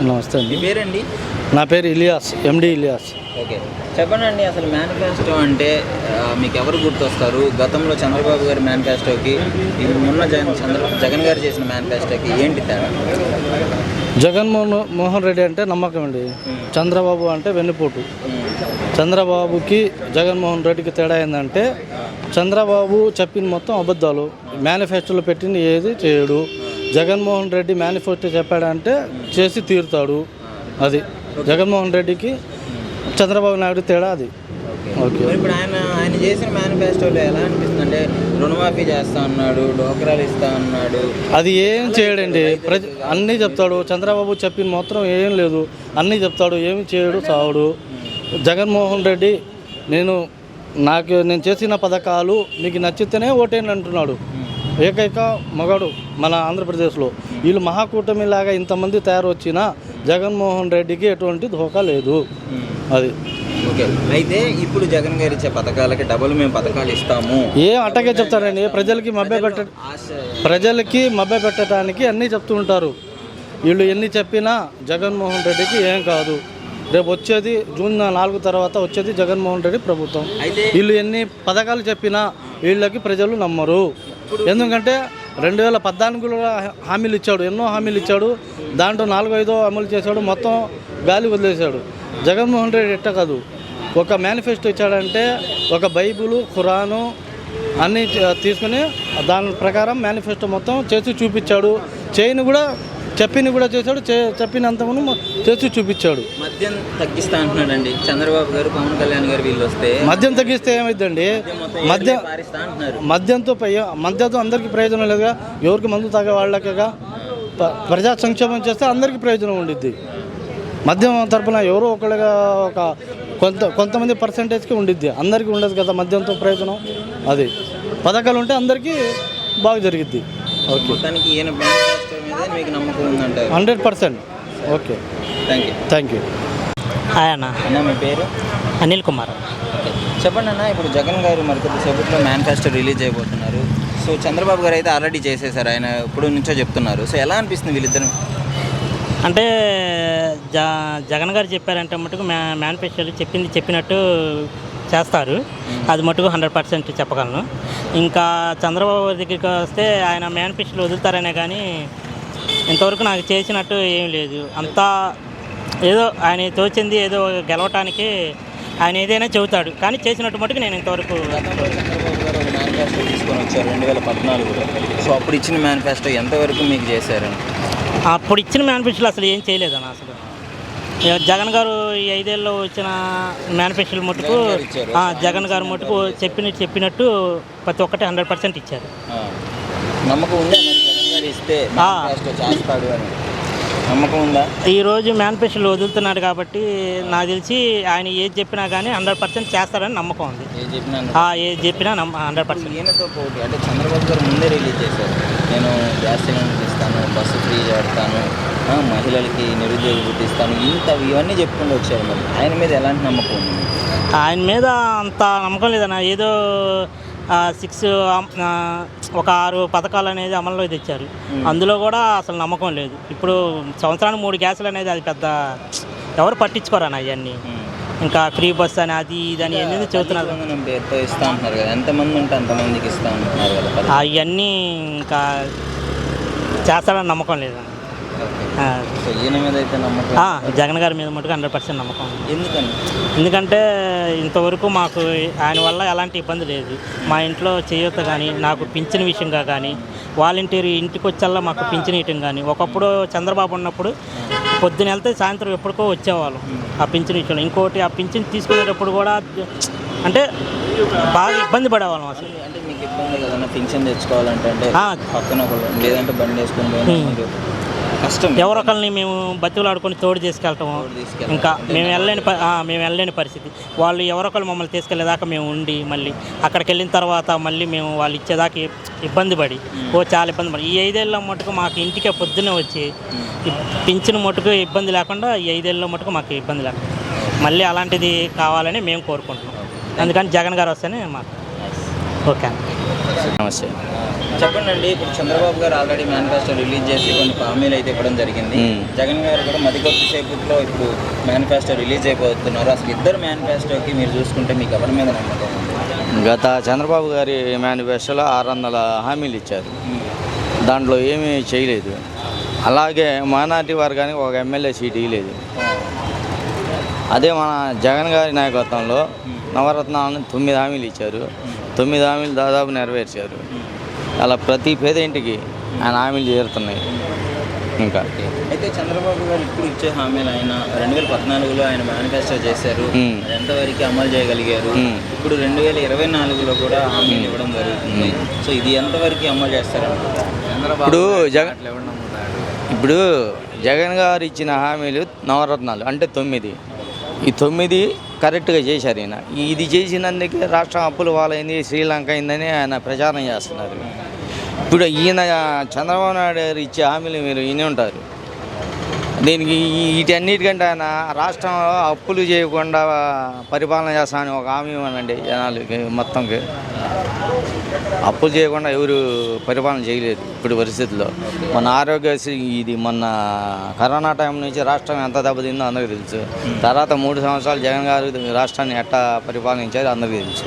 నమస్తే అండి. మీ పేరండి? నా పేరు ఇలియాస్, ఎండి ఇలియాస్. ఓకే, చెప్పండి అండి. అసలు మేనిఫెస్టో అంటే మీకు ఎవరు గుర్తొస్తారు? గతంలో చంద్రబాబు గారి మేనిఫెస్టోకి ఇప్పుడు మొన్న జగన్ గారు చేసిన మేనిఫెస్టోకి ఏంటి తేడా? మోహన్ రెడ్డి అంటే నమ్మకం అండి. చంద్రబాబు అంటే వెన్నుపోటు. చంద్రబాబుకి జగన్మోహన్ రెడ్డికి తేడా ఏంటంటే చంద్రబాబు చెప్పిన మొత్తం అబద్ధాలు, మేనిఫెస్టోలో పెట్టింది ఏది చేయడు. జగన్మోహన్ రెడ్డి మేనిఫెస్టో చెప్పాడంటే చేసి తీరుతాడు. అది జగన్మోహన్ రెడ్డికి చంద్రబాబు నాయుడు తేడా అది. ఓకే, ఇప్పుడు ఆయన చేసిన మేనిఫెస్టోలో ఎలా అనిపిస్తుంది అంటే రుణమాఫీ చేస్తా అన్నాడు, డోక్రాలు ఇస్తా అన్నాడు. అది ఏం చేయడండి. అన్నీ చెప్తాడు. చంద్రబాబు చెప్పిన మాత్రం ఏం లేదు, అన్నీ చెప్తాడు, ఏమి చేయడు, సావుడు. జగన్మోహన్ రెడ్డి నేను చేసిన పథకాలు మీకు నచ్చితేనే ఓటేయండి అంటున్నాడు. ఏకైక మగాడు మన ఆంధ్రప్రదేశ్లో. వీళ్ళు మహాకూటమి లాగా ఇంతమంది తయారు వచ్చినా జగన్మోహన్ రెడ్డికి ఎటువంటి ధోకా లేదు. అది ఓకే. అయితే ఇప్పుడు జగన్ గారు ఇచ్చే పథకాలకి డబుల్ మేము పథకాలు ఇస్తాము ఏం అట్టగే చెప్తారండి. ప్రజలకి మభ్య పెట్టడానికి అన్నీ చెప్తూ ఉంటారు. వీళ్ళు ఎన్ని చెప్పినా జగన్మోహన్ రెడ్డికి ఏం కాదు. రేపు వచ్చేది జూన్ 4 తర్వాత వచ్చేది జగన్మోహన్ రెడ్డి ప్రభుత్వం. వీళ్ళు ఎన్ని పథకాలు చెప్పినా వీళ్ళకి ప్రజలు నమ్మరు. ఎందుకంటే 2014లో హామీలు ఇచ్చాడు, ఎన్నో హామీలు ఇచ్చాడు. దాంట్లో 4-5 అమలు చేశాడు, మొత్తం గాలి వదిలేశాడు. జగన్మోహన్ రెడ్డి ఎట్ట కాదు, ఒక మేనిఫెస్టో ఇచ్చాడంటే ఒక బైబిలు, ఖురాను అన్నీ తీసుకుని దాని ప్రకారం మేనిఫెస్టో మొత్తం చేసి చూపించాడు. చెప్పింది కూడా చేశాడు, చెప్పినంతను చేసి చూపించాడు. మద్యం తగ్గిస్తా అంటున్నాడండి చంద్రబాబు గారు, పవన్ కళ్యాణ్ గారు. వీళ్ళు వస్తే మద్యం తగ్గిస్తే ఏమైందండి? మద్యంతో అందరికీ ప్రయోజనం లేదుగా. ఎవరికి మందు తాగే వాళ్ళకేగా. ప్రజా సంక్షేమం చేస్తే అందరికీ ప్రయోజనం ఉండిద్ది. మద్యం తరపున ఎవరో ఒకళ్ళగా కొంతమంది పర్సంటేజ్కి ఉండిద్ది, అందరికీ ఉండదు కదా మద్యంతో ప్రయోజనం. అది పథకాలు ఉంటే అందరికీ బాగా జరిగిద్ది. ఓకే, మొత్తానికి ఈయన మేనిఫెస్టో మీద మీకు నమ్మకం ఉందంటారు? 100%. Okay, thank you. హాయ్ అన్న. మీ పేరు? అనిల్ కుమార్. ఓకే, చెప్పండి అన్న. ఇప్పుడు జగన్ గారు మరికొద్దిసేపట్లో మేనిఫెస్టో రిలీజ్ అయిపోతున్నారు. సో చంద్రబాబు గారు అయితే ఆల్రెడీ చేసేసారు, ఆయన ఇప్పుడు నుంచో చెప్తున్నారు. సో ఎలా అనిపిస్తుంది వీళ్ళిద్దరు? అంటే జగన్ గారు చెప్పారంటే మటుకు మేనిఫెస్టోలు చెప్పినట్టు చేస్తారు. అది మటుకు 100% చెప్పగలను. ఇంకా చంద్రబాబు దగ్గరికి వస్తే ఆయన మేనిఫెస్టోలు వదులుతారనే కానీ ఇంతవరకు నాకు చేసినట్టు ఏం లేదు. అంతా ఏదో ఆయన తోచింది ఏదో గెలవటానికి ఆయన ఏదైనా చెబుతాడు, కానీ చేసినట్టు మటుకు నేను ఇంతవరకు. చంద్రబాబు గారు ఒక మేనిఫెస్టో తీసుకొని వచ్చారు 2014లో. సో అప్పుడు ఇచ్చిన మేనిఫెస్టో ఎంతవరకు మీకు చేశారు? అప్పుడు ఇచ్చిన మేనిఫెస్టోలు అసలు ఏం చేయలేదన్న. అసలు జగన్ గారు ఈ 5 ఏళ్ళలో వచ్చిన మేనిఫెస్టోలు మటుకు జగన్ గారు మటుకు చెప్పినట్టు ప్రతి ఒక్కటి 100% ఇచ్చారు. నమ్మకం ఉందా జగన్ గారు ఇస్తే చేస్తాడు అని? నమ్మకం ఉందా? ఈరోజు మేనిఫెస్టోలు వదులుతున్నాడు కాబట్టి నాకు తెలిసి ఆయన ఏది చెప్పినా కానీ 100% చేస్తారని నమ్మకం ఉంది. ఏది చెప్పినా 100%. ఈయనతో పోటీ అంటే చంద్రబాబు గారు ముందే రిలీజ్ చేశారు, నేను గ్యాస్ సిలిండర్ ఇస్తాను, బస్సు ఫ్రీ చేస్తాను, మహిళలకి నిరుద్యోగ వృత్తి ఇస్తాను, ఇవన్నీ చెప్పుకుంటూ వచ్చారు. మరి ఆయన మీద ఎలాంటి నమ్మకం ఉంది? ఆయన మీద అంత నమ్మకం లేదన్న. ఏదో 6 పథకాలు అనేది అమల్లో తెచ్చారు, అందులో కూడా అసలు నమ్మకం లేదు. ఇప్పుడు సంవత్సరానికి 3 గ్యాసులు అనేది అది పెద్ద ఎవరు పట్టించుకోరన్న. అవన్నీ ఇంకా ఫ్రీ బస్ అని అది ఇది అని ఎన్ని చెబుతున్నారు. ఇస్తా అంటున్నారు కదా, ఎంతమంది ఉంటే అంతమందికి ఇస్తా అంటున్నారు కదా. అవన్నీ ఇంకా చేస్తాడని నమ్మకం లేదు. ఈయన మీద అయితే నమ్మకం, జగన్ గారి మీద మటుకు 100% నమ్మకం. ఎందుకంటే ఇంతవరకు మాకు ఆయన వల్ల ఎలాంటి ఇబ్బంది లేదు. మా ఇంట్లో చేయూత కానీ, నాకు పింఛన్ విషయంగా కానీ, వాలంటీర్ ఇంటికి వచ్చేలా మాకు పింఛన్ ఇవ్వటం కానీ. ఒకప్పుడు చంద్రబాబు ఉన్నప్పుడు పొద్దున వెళ్తే సాయంత్రం ఎప్పటికో వచ్చేవాళ్ళం ఆ పింఛన్ విషయంలో. ఇంకోటి ఆ పింఛన్ తీసుకునేటప్పుడు కూడా అంటే బాగా ఇబ్బంది పడేవాళ్ళం అసలు. అంటే మీకు ఇబ్బంది కదన్నా పింఛన్ తెచ్చుకోవాలంటే? అంటే పక్కన లేదంటే బండి వేసుకుని కష్టం. ఎవరొకరిని మేము బతుకులాడుకొని తోడు తీసుకెళ్తాము. ఇంకా మేము వెళ్ళలేని పరిస్థితి. వాళ్ళు ఎవరొకరు మమ్మల్ని తీసుకెళ్లేదాకా మేము ఉండి మళ్ళీ అక్కడికి వెళ్ళిన తర్వాత మళ్ళీ మేము వాళ్ళు ఇచ్చేదాకా ఇబ్బంది పడి చాలా ఇబ్బంది పడి ఈ 5 ఏళ్ళ మటుకు మాకు ఇంటికే పొద్దున్నే వచ్చి పింఛను మటుకు ఇబ్బంది లేకుండా ఈ 5 ఏళ్ళ మటుకు మాకు ఇబ్బంది లేకుండా మళ్ళీ అలాంటిది కావాలని మేము కోరుకుంటున్నాం. అందుకని జగన్ గారు వస్తేనే మాకు ఓకే. నమస్తే. చెప్పండి అండి, ఇప్పుడు చంద్రబాబు గారు ఆల్రెడీ మేనిఫెస్టో రిలీజ్ చేసి కొన్ని హామీలు అయితే ఇవ్వడం జరిగింది. జగన్ గారు కూడా మధ్య కొద్దిసేపట్లో ఇప్పుడు మేనిఫెస్టో రిలీజ్ అయిపోతున్నారు. అసలు ఇద్దరు మేనిఫెస్టోకి మీరు చూసుకుంటే మీకు ఎవరి మీద నమ్మకం ఉంది? గత చంద్రబాబు గారి మేనిఫెస్టోలో 600 హామీలు ఇచ్చారు, దాంట్లో ఏమీ చేయలేదు. అలాగే మైనార్టీ వర్గానికి ఒక ఎమ్మెల్యే సీట్ ఇవ్వలేదు. అదే మన జగన్ గారి నాయకత్వంలో నవరత్నాలను 9 హామీలు ఇచ్చారు. 9 హామీలు దాదాపు నెరవేర్చారు. అలా ప్రతి పేద ఇంటికి ఆయన హామీలు చేరుతున్నాయి. ఇంకా అయితే చంద్రబాబు గారు ఇప్పుడు ఇచ్చే హామీలు ఆయన 2014లో ఆయన మేనిఫెస్టో చేశారు, ఎంతవరకు అమలు చేయగలిగారు? ఇప్పుడు 2024లో కూడా హామీలు ఇవ్వడం జరుగుతుంది. సో ఇది ఎంతవరకు అమలు చేస్తారు? ఇప్పుడు జగన్ గారు ఇచ్చిన హామీలు నవరత్నాలు అంటే 9, ఈ 9 కరెక్ట్గా చేశారు. ఈయన ఇది చేసినందుకే రాష్ట్రం అప్పులు పాలైంది, శ్రీలంక అయిందని ఆయన ప్రచారం చేస్తున్నారు. ఇప్పుడు ఈయన చంద్రబాబు నాయుడు గారు ఇచ్చే హామీలు మీరు విని ఉంటారు. దీనికి వీటన్నిటికంటే ఆయన రాష్ట్రంలో అప్పులు చేయకుండా పరిపాలన చేస్తామని ఒక హామీ ఇవ్వనండి జనాలకి మొత్తంకి. అప్పులు చేయకుండా ఎవరు పరిపాలన చేయలేరు ఇప్పుడు పరిస్థితుల్లో. మన ఆరోగ్యశ్రీ ఇది మొన్న కరోనా టైం నుంచి రాష్ట్రం ఎంత దెబ్బతిందో అందరికీ తెలుసు. తర్వాత 3 సంవత్సరాలు జగన్ గారు రాష్ట్రాన్ని ఎట్టా పరిపాలించారో అందరికీ తెలుసు.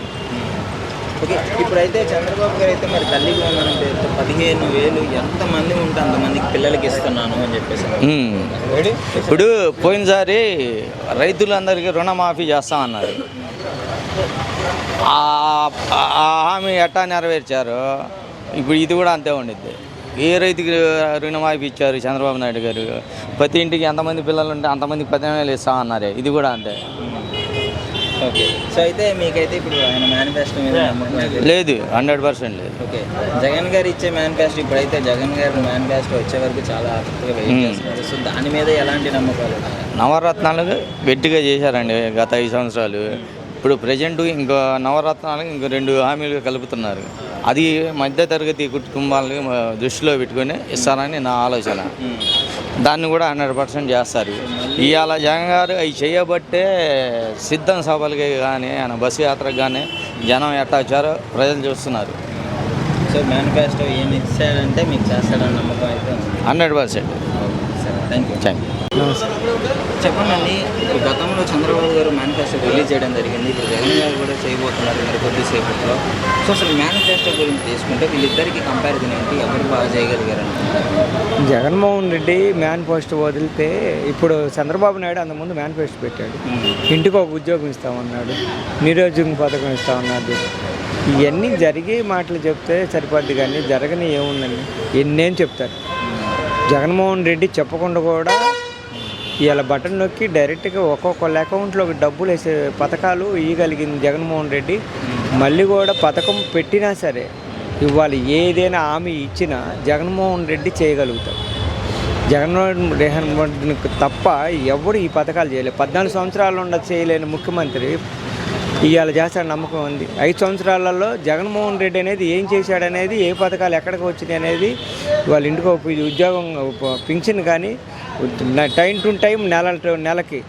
ఓకే, ఇప్పుడైతే చంద్రబాబు గారు అయితే మరి తల్లికి వందనం పేరుతో 15,000 ఎంతమంది ఉంటే అంతమందికి పిల్లలకి ఇస్తున్నాను అని చెప్పేసి. ఇప్పుడు పోయినసారి రైతులందరికీ రుణమాఫీ చేస్తామన్నారు. ఆ హామీ ఎట్టా నెరవేర్చారు. ఇప్పుడు ఇది కూడా అంతే ఉండిద్ది. ఏ రైతుకి రుణమాఫీ ఇచ్చారు చంద్రబాబు నాయుడు గారు? ప్రతి ఇంటికి ఎంతమంది పిల్లలు ఉంటే అంతమందికి 15,000 ఇస్తామన్నారే, ఇది కూడా అంతే. ఓకే, సో అయితే మీకైతే ఇప్పుడు ఆయన మేనిఫెస్టో మీద నమ్మకం అయితే లేదు, 100% లేదు. ఓకే, జగన్ గారు ఇచ్చే మేనిఫెస్టో ఇప్పుడైతే జగన్ గారి మేనిఫెస్టో వచ్చే వరకు చాలా ఆసక్తిగా వెయిట్ చేస్తున్నారు. సో దాని మీద ఎలాంటి నమ్మకాలు? నవరత్నాలు గట్టిగా చేశారండి గత 5 సంవత్సరాలు. ఇప్పుడు ప్రజెంట్ ఇంకో నవరత్నాలకు ఇంకో 2 హామీలు కలుపుతున్నారు. అది మధ్యతరగతి కుటుంబాలని దృష్టిలో పెట్టుకొని ఇస్తారని నా ఆలోచన. దాన్ని కూడా 100% చేస్తారు. ఇవాళ జగన్ గారు అవి చేయబట్టే సిద్ధం సభలకి కానీ ఆయన బస్సు యాత్రకు కానీ జనం ఎట్టా వచ్చారో ప్రజలు చూస్తున్నారు. సో మేనిఫెస్టో ఏమి ఇచ్చాడంటే మీకు చేస్తాడని నమ్మకం అయితే 100%. సరే, థ్యాంక్ యూ. Thank you. చెప్పండి, ఇప్పుడు గతంలో చంద్రబాబు గారు మేనిఫెస్టో రిలీజ్ చేయడం జరిగింది. ఇప్పుడు జగన్ గారు కూడా చేయబోతున్నారు మరి కొద్దిసేపట్లో. సో అసలు మేనిఫెస్టో గురించి తీసుకుంటే వీళ్ళిద్దరికి కంపారిజన్ ఏంటి? ఎవరు బాగా చేయగలిగారు? జగన్మోహన్ రెడ్డి మేనిఫెస్టో వదిలితే ఇప్పుడు చంద్రబాబు నాయుడు అంతకుముందు మేనిఫెస్టో పెట్టాడు. ఇంటికి ఒక ఉద్యోగం ఇస్తామన్నాడు, నిరుద్యోగ పథకం ఇస్తామన్నాడు. ఇవన్నీ జరిగే మాటలు చెప్తే సరిపోద్ది, కానీ జరగని ఏముందండి, ఎన్నేం చెప్తారు. జగన్మోహన్ రెడ్డి చెప్పకుండా కూడా ఇలా బటన్ నొక్కి డైరెక్ట్గా ఒక్కొక్కళ్ళ అకౌంట్లోకి డబ్బులు వేసే పథకాలు ఇవ్వగలిగింది జగన్మోహన్ రెడ్డి. మళ్ళీ కూడా పథకం పెట్టినా సరే ఇవాళ ఏదైనా హామీ ఇచ్చినా జగన్మోహన్ రెడ్డి చేయగలుగుతారు. జగన్మోహన్ రెడ్డికి తప్ప ఎవడు ఈ పథకాలు చేయలేదు. 14 సంవత్సరాలు ఉండదు చేయలేని ముఖ్యమంత్రి ఇవాళ చేస్తాడు నమ్మకం ఉంది. 5 సంవత్సరాలలో జగన్మోహన్ రెడ్డి అనేది ఏం చేశాడనేది, ఏ పథకాలు ఎక్కడికి వచ్చినాయి అనేది, వాళ్ళ ఇంటికి ఉద్యోగం పింఛన్ కానీ టైం టు టైం నెలకి.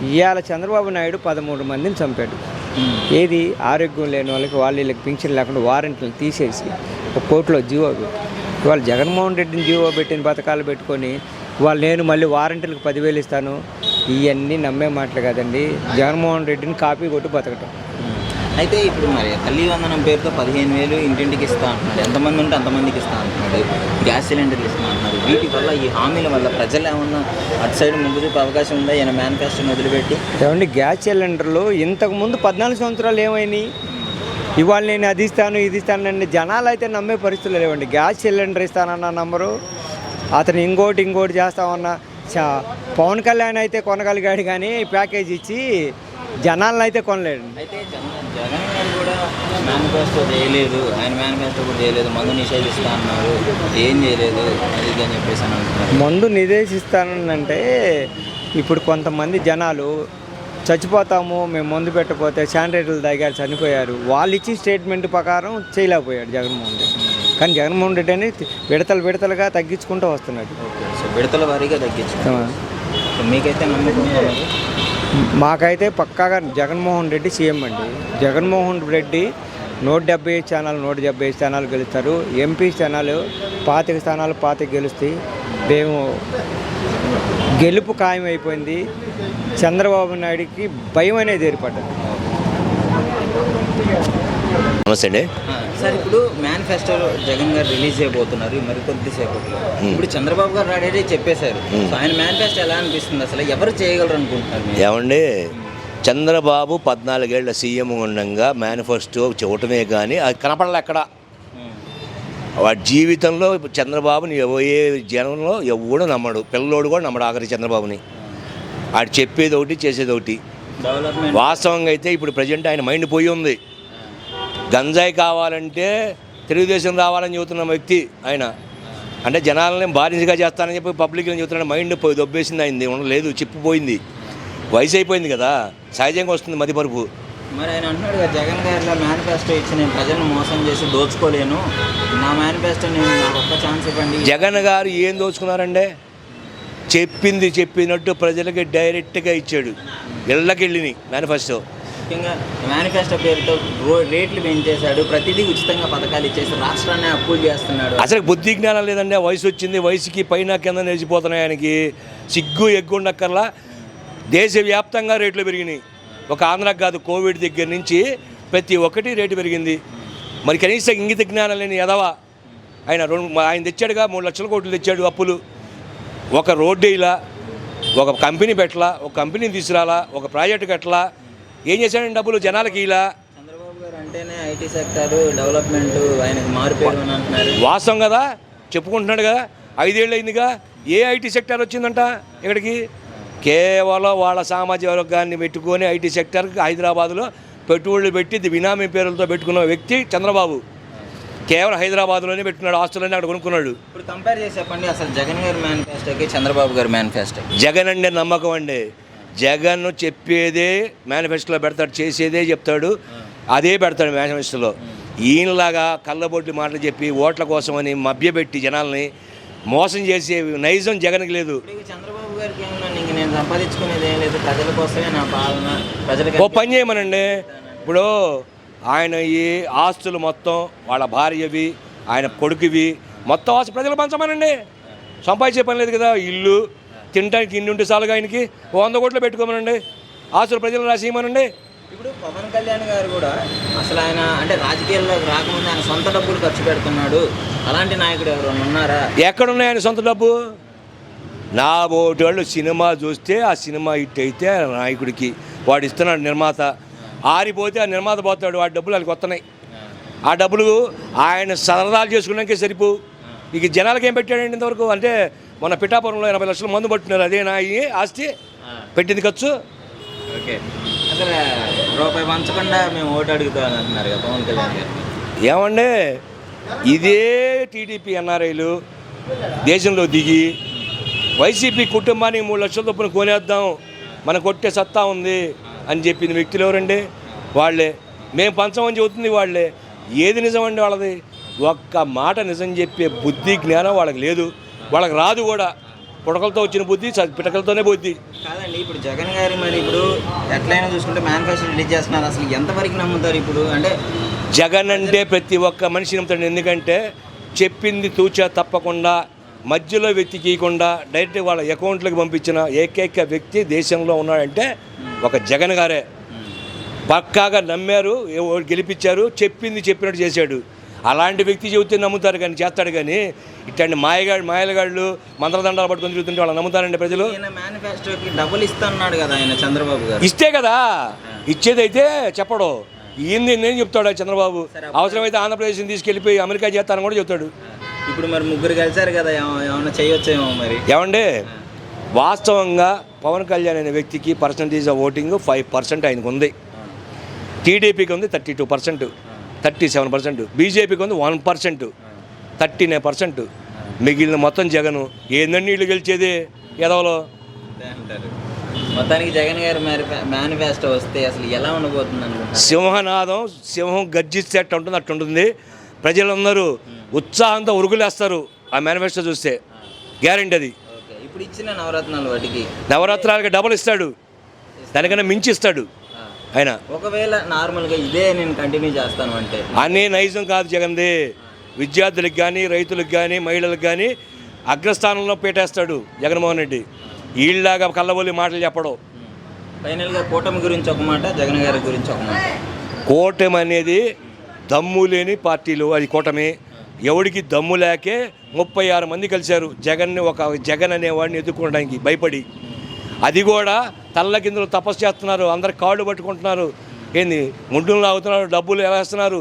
ఇవాళ చంద్రబాబు నాయుడు 13 మందిని చంపాడు. ఏది ఆరోగ్యం లేని వాళ్ళకి వీళ్ళకి పింఛన్ లేకుండా వారంటీలు తీసేసి ఒక కోర్టులో జీవో పెట్టి, ఇవాళ జగన్మోహన్ రెడ్డిని జీవో పెట్టిన పథకాలు పెట్టుకొని నేను మళ్ళీ వారంటీలకు 10,000 ఇస్తాను, ఇవన్నీ నమ్మే మాటలు కాదండి. జగన్మోహన్ రెడ్డిని కాపీ కొట్టి బతకటం. అయితే ఇప్పుడు మరి తల్లి వందనం పేరుతో 15,000 ఇంటింటికి ఇస్తా అంటున్నాడు. ఎంతమంది ఉంటే అంతమందికి ఇస్తా అంటున్నాడు. గ్యాస్ సిలిండర్లు ఇస్తా అంటున్నారు. వీటి వల్ల, ఈ హామీల వల్ల ప్రజలు ఏమన్నా అటు సైడ్ ముందు చూపే అవకాశం ఉందా ఈయన మేనిఫెస్టోని వదిలిపెట్టి? ఏమండి, గ్యాస్ సిలిండర్లు ఇంతకుముందు 14 సంవత్సరాలు ఏమైనాయి? ఇవాళ నేను అది ఇస్తాను ఇది ఇస్తానండి. జనాలు అయితే నమ్మే పరిస్థితులు లేవండి. గ్యాస్ సిలిండర్ ఇస్తానన్న నంబరు, అతను ఇంకోటి చేస్తామన్నా. పవన్ కళ్యాణ్ అయితే కొనగలిగాడు, కానీ ప్యాకేజ్ ఇచ్చి జనాలను అయితే కొనలేడు. అయితే జగన్ గారు కూడా మేనిఫెస్టో చేయలేదు, ఆయన మేనిఫెస్టో కూడా చేయలేదు, మందు నిషేధిస్తా అన్నారు, ఏం చేయలేదు అది ఇది అని చెప్పేసి అని అంటున్నారు. మందు నిషేధిస్తానంటే ఇప్పుడు కొంతమంది జనాలు చచ్చిపోతాము మేము మందు పెట్టకపోతే, శానిటైజర్లు తాగారు చనిపోయారు, వాళ్ళు ఇచ్చిన స్టేట్మెంట్ ప్రకారం చేయలేకపోయాడు జగన్మోహన్ రెడ్డి. కానీ జగన్మోహన్ రెడ్డి అనేది విడతలుగా తగ్గించుకుంటూ వస్తున్నాడు. సో విడతల వారీగా తగ్గించుకున్నాం. సో మీకైతే నమ్మకం ఉందా? మాకైతే పక్కాగా జగన్మోహన్ రెడ్డి సీఎం అండి. జగన్మోహన్ రెడ్డి 175 స్థానాలు 175 స్థానాలు గెలుస్తారు. ఎంపీ స్థానాలు 25 స్థానాలు 25 గెలుస్తాయి. మేము గెలుపు ఖాయం అయిపోయింది. చంద్రబాబు నాయుడికి భయం అనేది ఏర్పడ్డది. నమస్తే అండి. సార్, ఇప్పుడు మేనిఫెస్టో జగన్ గారు రిలీజ్ చేయబోతున్నారు మరి కొద్దిసేపట్లో. ఇప్పుడు చంద్రబాబు గారు ఆల్రెడీ చెప్పేశారు. సో ఆయన మేనిఫెస్టో ఎలా అనిపిస్తుంది, అసలు ఎవరు చేయగలరు అనుకుంటున్నారు మీరు? ఏమండి, చంద్రబాబు 14 ఏళ్ల సీఎం ఉండగా మేనిఫెస్టో చూడటమే కానీ అది కనపడలే ఎక్కడ. వాడి జీవితంలో చంద్రబాబుని ఏ జనంలో ఎవడో నమ్మడు, పిల్లోడు కూడా నమ్మడు ఆఖరి చంద్రబాబుని. ఆడు చెప్పేది ఒకటి చేసేది ఒకటి. డెవలప్మెంట్ వాస్తవంగా అయితే ఇప్పుడు ప్రజెంట్ ఆయన మైండ్ పోయి ఉంది. గంజాయి కావాలంటే తెలుగుదేశం రావాలని చెబుతున్న వ్యక్తి ఆయన. అంటే జనాలని బానిసగా చేస్తానని చెప్పి పబ్లిక్ని చెబుతున్నాడు. మైండ్ పోయి దొబ్బేసింది అయింది, ఉండలేదు, చిప్పిపోయింది. వయసు అయిపోయింది కదా, సహజంగా వస్తుంది మతిపరుపు. మరి ఆయన అంటున్నాడు కదా, జగన్ గారిలో మేనిఫెస్టో ఇచ్చి నేను ప్రజలను మోసం చేసి దోచుకోలేను, నా మేనిఫెస్టో నేను నాకు ఒక్క ఛాన్స్ ఇవ్వండి. జగన్ గారు ఏం దోచుకున్నారంటే చెప్పింది చెప్పినట్టు ప్రజలకి డైరెక్ట్గా ఇచ్చాడు. ఇళ్ళకెళ్ళిని మేనిఫెస్టో. ముఖ్యంగా మేనిఫెస్టో పేరుతో రేట్లు పెంచేశాడు, ప్రతిదీ ఉచితంగా పథకాలు ఇచ్చేసి రాష్ట్రాన్ని అప్పులు చేస్తున్నాడు. అసలు బుద్ధి జ్ఞానం లేదండి. వయసు వచ్చింది, వయసుకి పైన కింద నిలిచిపోతున్నాయి ఆయనకి. సిగ్గు ఎగ్గుండక్కర్లా. దేశవ్యాప్తంగా రేట్లు పెరిగినాయి. ఒక ఆంధ్రాకి కాదు, కోవిడ్ దగ్గర నుంచి ప్రతి ఒక్కటి రేటు పెరిగింది. మరి కనీసం ఇంగిత జ్ఞానం లేని ఎదవా ఆయన తెచ్చాడుగా 3 లక్షల కోట్లు తెచ్చాడు అప్పులు. ఒక రోడ్డు ఇలా, ఒక కంపెనీ పెట్టలా, ఒక కంపెనీని తీసుకురాలా, ఒక ప్రాజెక్టు కట్టలా. ఏం చేశాడండి డబ్బులు జనాలకి ఇలా? చంద్రబాబు గారు అంటేనే ఐటీ సెక్టర్ డెవలప్మెంట్ ఆయనకు మారిపోయారు అని అంటున్నారు. వాస్తవం కదా, చెప్పుకుంటున్నాడు కదా. 5 ఏళ్ళు అయిందిగా. ఏ ఐటీ సెక్టర్ వచ్చిందంట ఇక్కడికి? కేవలం వాళ్ళ సామాజిక వర్గాన్ని పెట్టుకొని ఐటీ సెక్టర్కి హైదరాబాద్లో పెట్టుబడులు పెట్టి బినామీ పేర్లతో పెట్టుకున్న వ్యక్తి చంద్రబాబు. కేవలం హైదరాబాద్లోనే పెట్టుకున్నాడు, ఆస్తులన్నీ అక్కడ కొనుక్కున్నాడు. ఇప్పుడు కంపేర్ చేసి చెప్పండి, అసలు జగన్ గారి మేనిఫెస్టోకి చంద్రబాబు గారి మేనిఫెస్టో. జగన్ అంటే నమ్మకం అండి. జగన్ చెప్పేదే మేనిఫెస్టోలో పెడతాడు, చేసేదే చెప్తాడు, అదే పెడతాడు మేనిఫెస్టోలో. ఈయనలాగా కళ్ళబొట్టి మాటలు చెప్పి ఓట్ల కోసమని మభ్యపెట్టి జనాల్ని మోసం చేసే నైజం జగన్కి లేదు. చంద్రబాబు గారికి ఏమన్నా నేను సంపాదించుకునేది ఏం లేదు, ప్రజల కోసమే నా పాలన, ప్రజలకు ఓ పని చేయమనండి. ఇప్పుడు ఆయన ఈ ఆస్తులు మొత్తం వాళ్ళ భార్యవి, ఆయన కొడుకువి, మొత్తం ఆస్తి ప్రజలు పంచమనండి. సంపాదించే పని లేదు కదా. ఇల్లు తినడానికి ఇన్ని ఉంటే చాలుగా ఆయనకి 100 కోట్లు పెట్టుకోమనండి. ఆస్తులు ప్రజలు రాసేయమనండి. ఇప్పుడు పవన్ కళ్యాణ్ గారు కూడా అసలు ఆయన అంటే రాజకీయాల్లోకి రాకముందు ఆయన సొంత డబ్బులు ఖర్చు పెడుతున్నాడు. అలాంటి నాయకుడు ఎవరైనా ఉన్నారా? ఎక్కడున్నాయి ఆయన సొంత డబ్బు? నా ఓటు వాళ్ళు సినిమా చూస్తే ఆ సినిమా హిట్ అయితే ఆ నాయకుడికి వాడు ఇస్తున్నాడు నిర్మాత. ఆరిపోతే ఆ నిర్మాత పోతాడు, వాడి డబ్బులు వాళ్ళకి వస్తున్నాయి. ఆ డబ్బులు ఆయన సరదాలు చేసుకున్నాకే సరిపో. ఇక జనాలకి ఏం పెట్టాడండి ఇంతవరకు? అంటే మన పిఠాపురంలో 80 లక్షల మందు పట్టుకున్నారు. అదేనా ఈ ఆస్తి పెట్టింది ఖర్చు? ఓకే, అసలు రూపాయి పంచకుండా మేము ఓటు అడుగుతామని అంటున్నారు కదా పవన్ కళ్యాణ్ గారు. ఏమండి, ఇదే టీడీపీ ఎన్ఆర్ఐలు దేశంలో దిగి వైసీపీ కుటుంబానికి 3 లక్షల చొప్పున కొనేద్దాం, మన కొట్టే సత్తా ఉంది అని చెప్పిన వ్యక్తులు ఎవరండి? వాళ్ళే. మేము పంచమని చెబుతుంది వాళ్ళే. ఏది నిజం అండి వాళ్ళది? ఒక్క మాట నిజం చెప్పే బుద్ధి జ్ఞానం వాళ్ళకి లేదు, వాళ్ళకి రాదు కూడా. పుడకలతో వచ్చిన బుద్ధి పిటకలతోనే బుద్ధి. కాదండి, ఇప్పుడు జగన్ గారు మరి ఇప్పుడు ఎట్లయినా చూసుకుంటే మేనిఫెస్టో రిలీజ్ చేస్తున్నారు. అసలు ఎంతవరకు నమ్ముతారు ఇప్పుడు? అంటే జగన్ అంటే ప్రతి ఒక్క మనిషి నమ్ముతాడు. ఎందుకంటే చెప్పింది తూచా తప్పకుండా, మధ్యలో వెతికీయకుండా డైరెక్ట్ వాళ్ళ అకౌంట్లకు పంపించిన ఏకైక వ్యక్తి దేశంలో ఉన్నాడంటే ఒక జగన్ గారే. పక్కాగా నమ్మారు, గెలిపించారు, చెప్పింది చెప్పినట్టు చేశాడు. అలాంటి వ్యక్తి చెబితే నమ్ముతారు కానీ, చేస్తాడు కానీ ఇట్లాంటి మాయలగాళ్ళు మంత్రదండాలు పట్టుకొని తిరుగుతుంటే వాళ్ళు నమ్ముతారండి ప్రజలు? మేనిఫెస్టోకి డబ్బులు ఇస్తున్నాడు కదా ఆయన చంద్రబాబు గారు. ఇస్తే కదా ఇచ్చేదైతే చెప్పడు. ఏంది నేను చెప్తాడు చంద్రబాబు. అవసరమైతే ఆంధ్రప్రదేశ్ని తీసుకెళ్ళిపోయి అమెరికా చేస్తానని కూడా చెప్తాడు. ఇప్పుడు మరి ముగ్గురు కలిసారు కదా, ఏమన్నా చేయొచ్చేమో మరి. ఏమండి, వాస్తవంగా పవన్ కళ్యాణ్ అనే వ్యక్తికి పర్సంటేజ్ ఆఫ్ ఓటింగ్ 5% ఆయనకు ఉంది. టీడీపీకి ఉంది 32%, 37%. బీజేపీకి ఉంది 1%, 39%. మిగిలిన మొత్తం జగను. ఏందండి వీళ్ళు గెలిచేది ఎదవలో? మొత్తానికి జగన్ గారి మేనిఫెస్టో వస్తే అసలు ఎలా ఉండబోతుంది అనుకుంటున్నారు? సింహనాదం, సింహం గర్జిస్తే ఉంటుంది, అట్టుంటుంది. ప్రజలందరూ ఉత్సాహంతో ఉరుగులేస్తారు ఆ మేనిఫెస్టో చూస్తే, గ్యారెంటీ అది. ఇప్పుడు ఇచ్చిన నవరత్నాలు వాటికి నవరత్నాలకి డబుల్ ఇస్తాడు, దానికన్నా మించి ఇస్తాడు. ఆయన. ఒకవేళ నార్మల్గా ఇదే నేను కంటిన్యూ చేస్తాను అంటే అన్నీ నైజం కాదు జగన్ది. విద్యార్థులకు కానీ, రైతులకు కానీ, మహిళలకు కానీ అగ్రస్థానంలో పెట్టేస్తాడు జగన్మోహన్ రెడ్డి. వీళ్ళలాగా కళ్ళబొల్లి మాటలు చెప్పడం. ఫైనల్గా కూటమి గురించి ఒక మాట, జగన్ గారి గురించి ఒక మాట. కూటమి అనేది దమ్ము లేని పార్టీలు, అది కూటమి. ఎవడికి దమ్ము లేకే 36 మంది కలిశారు జగన్ అనేవాడిని ఎదుర్కోవడానికి భయపడి. అది కూడా తల్ల కిందలు తపస్సు చేస్తున్నారు, అందరు కాళ్ళు పట్టుకుంటున్నారు, ఏంది ముందులు లాగుతున్నారు, డబ్బులు వేస్తున్నారు,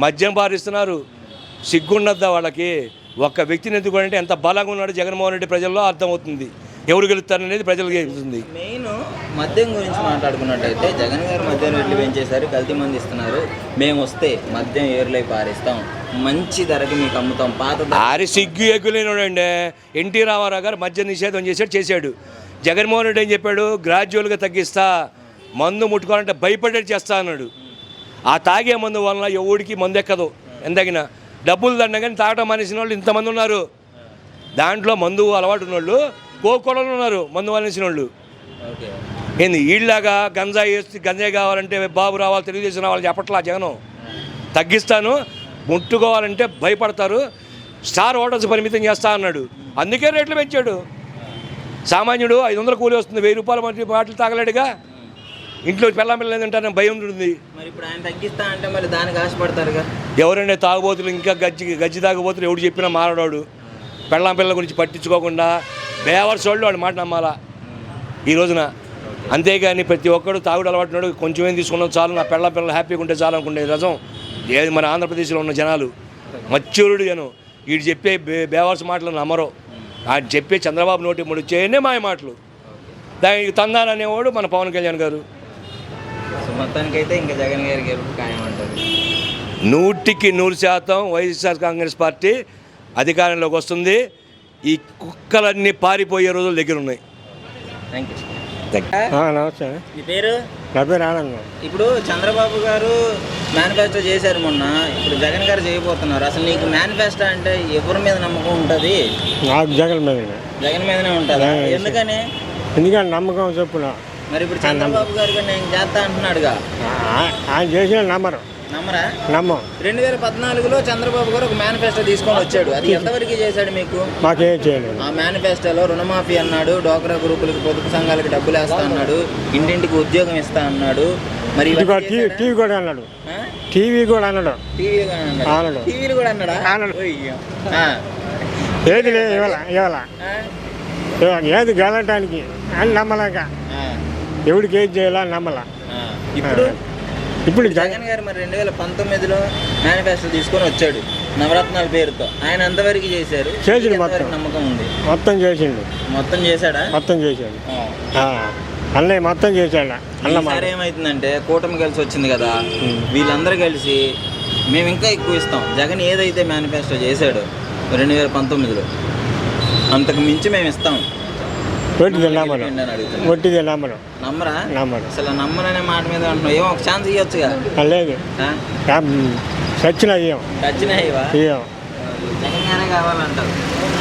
మద్యం పారిస్తున్నారు. సిగ్గుండద్దా వాళ్ళకి? ఒక్క వ్యక్తిని ఎదుర్కోవాలంటే ఎంత బలంగా ఉన్నాడు జగన్మోహన్ రెడ్డి ప్రజల్లో అర్థమవుతుంది. ఎవరు గెలుస్తారనేది ప్రజలకు తెలుస్తుంది. మెయిన్ మద్యం గురించి మాట్లాడుకున్నట్టయితే జగన్ గారు మద్యం రేట్లు పెంచేశారు, కల్తీ మంది ఇస్తున్నారు. మేము వస్తే మద్యం ఏర్లై పారిస్తాం, మంచి ధరకి మీకు అమ్ముతాం. పాత ఆరి సిగ్గు ఎగ్గులేనండి. ఎన్టీ రామారావు గారు మద్య నిషేధం చేశాడు. జగన్మోహన్ రెడ్డి ఏం చెప్పాడు? గ్రాడ్యువల్గా తగ్గిస్తా, మందు ముట్టుకోవాలంటే భయపడేది చేస్తా అన్నాడు. ఆ తాగే మందు వలన ఎవడికి మందు ఎక్కదు. ఎంతగినా డబ్బులు దండ కానీ తాగటం మానేసిన వాళ్ళు ఇంతమంది ఉన్నారు. దాంట్లో మందు అలవాటు ఉన్నోళ్ళు కోకొడలు ఉన్నారు, మందు మానేసిన వాళ్ళు. ఏంది వీళ్ళలాగా గంజాయి కావాలంటే బాబు రావాలి, తెలుగుదేశం రావాలి చెప్పట్లా. జగను తగ్గిస్తాను, ముట్టుకోవాలంటే భయపడతారు, స్టార్ హోటల్స్ పరిమితం చేస్తా అన్నాడు. అందుకే రేట్లు పెంచాడు. సామాన్యుడు 500 కూలి వస్తుంది, 1000 రూపాయల మాటలు తాగలేడుగా. ఇంట్లో పిల్లలు తింటారని భయం ఉంటుంది. మరి ఇప్పుడు ఆయన తగ్గిస్తా అంటే మరి దానికి ఆశపడతారుగా. ఎవరైనా తాగుబోతులు, ఇంకా గజ్జి తాగుబోతులు ఎవడు చెప్పినా మారడాడు. పిల్లల గురించి పట్టించుకోకుండా బేవర్స్ వాళ్ళు వాడు మాట నమ్మాలా ఈ రోజున. అంతేగాని ప్రతి ఒక్కడు తాగుడు అలవాటున్నాడు, కొంచెం ఏం తీసుకున్నాం చాలు, నా పిల్లలు హ్యాపీగా ఉంటే చాలు అనుకుంటే రసం ఏది. మన ఆంధ్రప్రదేశ్లో ఉన్న జనాలు మచ్చూరుడు జనం. వీడు చెప్పే బేవర్స్ మాటలు నమ్మరు. ఆయన చెప్పే చంద్రబాబు నోటి ముడి చేయనే మాయ మాటలు. దానికి తందాననేవాడు మన పవన్ కళ్యాణ్ గారు. మొత్తానికైతే ఇంకా జగన్ గారి గెలుపు ఖాయం అంటారు. 100% వైఎస్ఆర్ కాంగ్రెస్ పార్టీ అధికారంలోకి వస్తుంది. ఈ కుక్కలన్నీ పారిపోయే రోజులు దగ్గర ఉన్నాయి. Thank you. నమస్తే. మీ పేరు? నా పేరు ఆనందం. ఇప్పుడు చంద్రబాబు గారు మేనిఫెస్టో చేశారు మొన్న, ఇప్పుడు జగన్ గారు చేయబోతున్నారు. అసలు నీకు మేనిఫెస్టో అంటే ఎవరి మీద నమ్మకం ఉంటుంది? నాకు జగన్ మీద. జగన్ మీదనే ఉంటుంది. ఎందుకని? ఎందుకంటే నమ్మకం చెప్పున. మరి ఇప్పుడు చంద్రబాబు గారు నేను చేస్తా అంటున్నాడుగా, ఆయన చేసిన నమ్మరు. నమ్మరా? నమ్మం. 2014లో చంద్రబాబు గారు ఒక మేనిఫెస్టో తీసుకొని వచ్చాడు. అది ఎంతవరకు చేశాడు మీకు? మాకేం చేయలేదు. ఆ మేనిఫెస్టోలో రుణమాఫీ అన్నాడు, డోక్రా గ్రూపులకు, పొదుపు సంఘాలకు డబ్బులు వేస్తా అన్నాడు, ఇంటింటికి ఉద్యోగం ఇస్తా అన్నాడు. మరి టీవీ కూడా అన్నాడు. టీవీ కూడా అన్నాడు. టీవీలు కూడా అన్నాడా? ఏది లేదు ఇవాళ ఏది గెలటానికి అని నమ్మలేక ఎవడికి ఏది చేయాలని నమ్మలా. ఇప్పుడు జగన్ గారు మరి 2019లో మేనిఫెస్టో తీసుకొని వచ్చాడు నవరత్నాల పేరుతో. ఆయన ఎంతవరకు చేశారు? చేసిండు. మొత్తం నమ్మకం ఉంది. మొత్తం చేసిండు. మొత్తం చేశాడా? మొత్తం చేశాడు. అన్నయ్య మొత్తం చేశాడు. ఈసారి ఏమైతుందంటే కూటమి కలిసి వచ్చింది కదా, వీళ్ళందరూ కలిసి మేము ఇంకా ఎక్కువ ఇస్తాం. జగన్ ఏదైతే మేనిఫెస్టో చేశాడో 2019లో అంతకు మించి మేము ఇస్తాం. ఒట్టిదే నమ్మరు. నమ్మరా? నమ్మరు. అసలు నమ్మరనే మాట మీద అంటున్నావు. ఏమో ఒక ఛాన్స్ ఇవ్వచ్చుగా. లేదు, సచ్చినా ఇవ్వం. సచ్చినా ఇవ్వ. ఇవ్వం. జగన్ గానే కావాలంటారు.